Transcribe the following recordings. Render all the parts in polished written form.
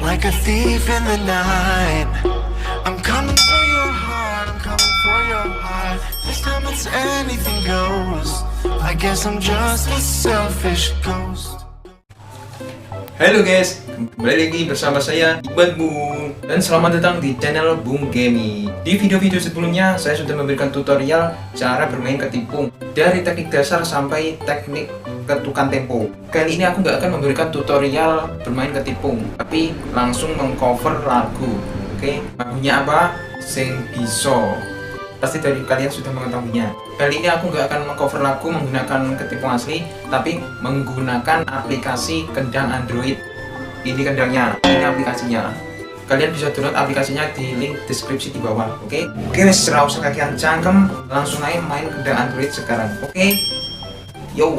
like a thief in the night. I'm coming for your heart, I'm coming for your heart. This time it's anything goes. I guess I'm just a selfish ghost. Halo guys, kembali lagi bersama saya Iqbal Bung, dan selamat datang di channel Bung Gaming. Di video-video sebelumnya saya sudah memberikan tutorial cara bermain ketipung dari teknik dasar sampai teknik ketukan tempo. Kali ini aku nggak akan memberikan tutorial bermain ketipung, tapi langsung mengcover lagu. Oke, lagunya apa? Sing Biso. Pasti dari kalian sudah mengetahuinya. Kali ini aku nggak akan mengcover lagu menggunakan ketipung asli, tapi menggunakan aplikasi kendang Android. Ini kendangnya, ini aplikasinya. Kalian bisa download aplikasinya di link deskripsi di bawah. Oke, wes serau sekakian cangkem, langsung aja main kendang Android sekarang. Oke, yo.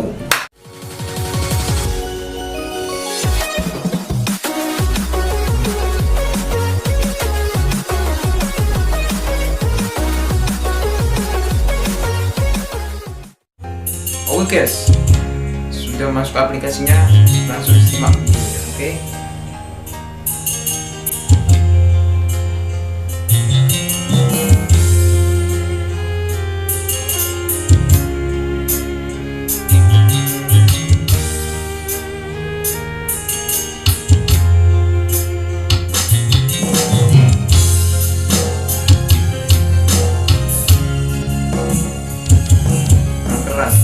Oke guys, sudah masuk aplikasinya, langsung simak. Oke. Keras.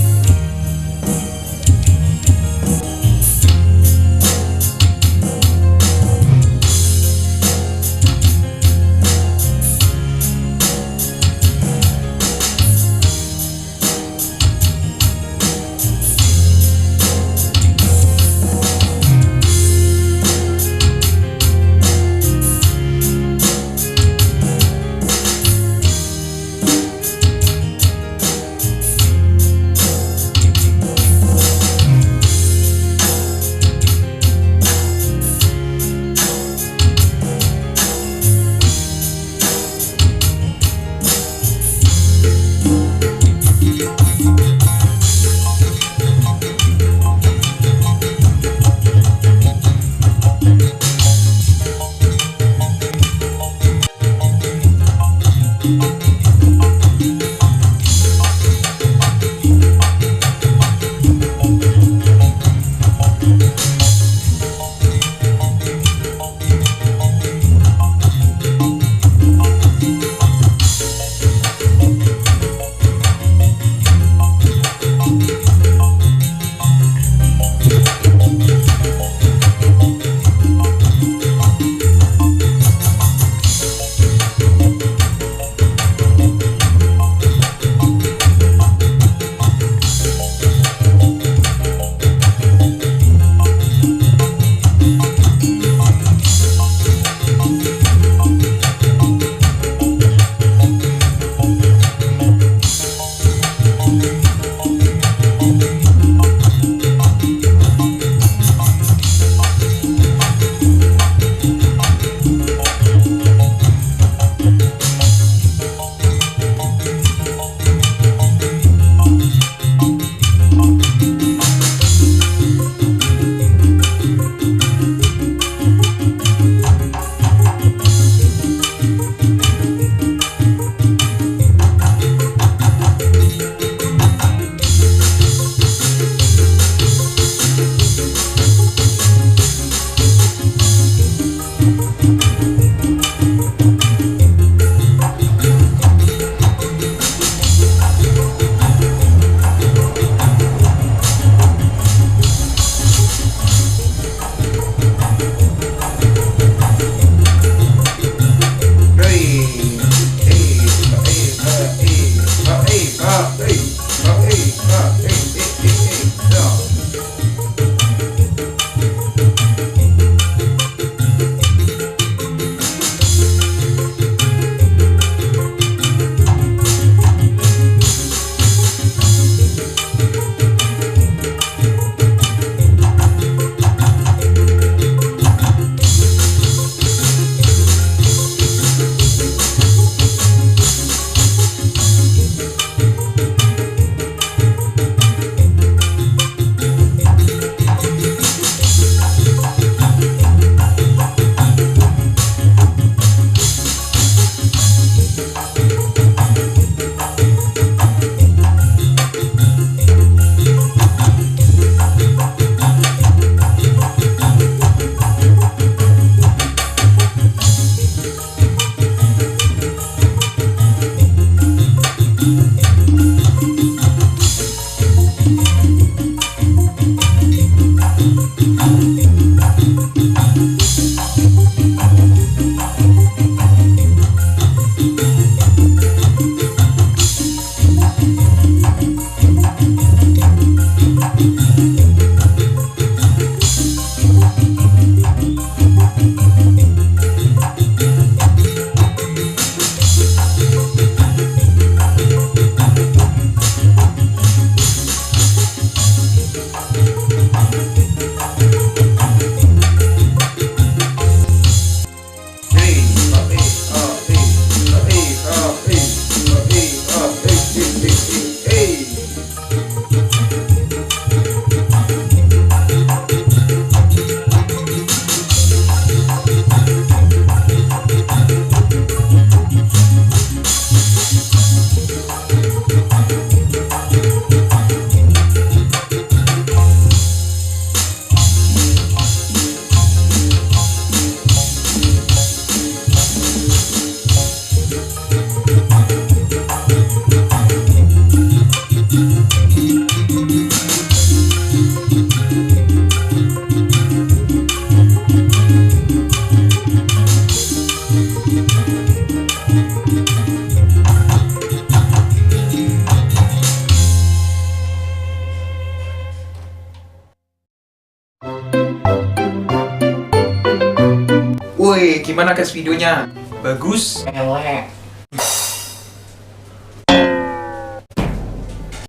Oke, gimana guys videonya? Bagus? Elek.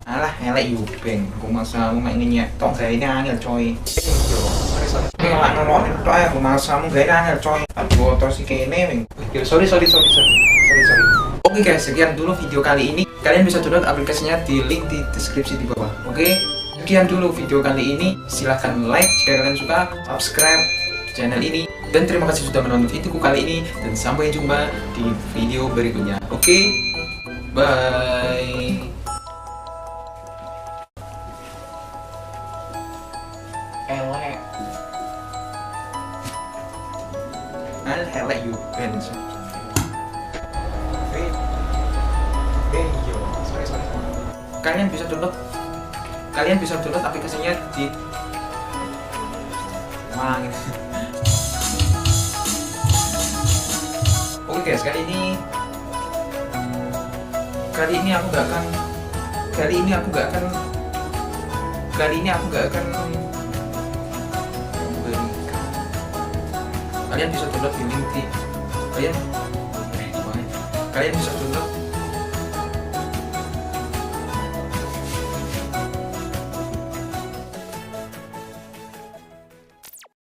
Alah, elek yubeng. Aku masamu main nyetok kayak ini angel coy. Sorry. Ngelak nolokin tok ya, aku masamu kayak ini angel coy. Aduh, terus si kene wing. Sorry. Oke guys, sekian dulu video kali ini. Kalian bisa download aplikasinya di link di deskripsi di bawah. Oke? Sekian dulu video kali ini. Silahkan like jika kalian suka, subscribe channel ini, dan terima kasih sudah menonton videoku kali ini, dan sampai jumpa di video berikutnya. Oke? Bye. Elek. Elek you bench. Sorry. Kalian bisa download aplikasinya di Mangin. Oke guys, kali ini aku nggak akan kalian bisa download di link di kalian bisa download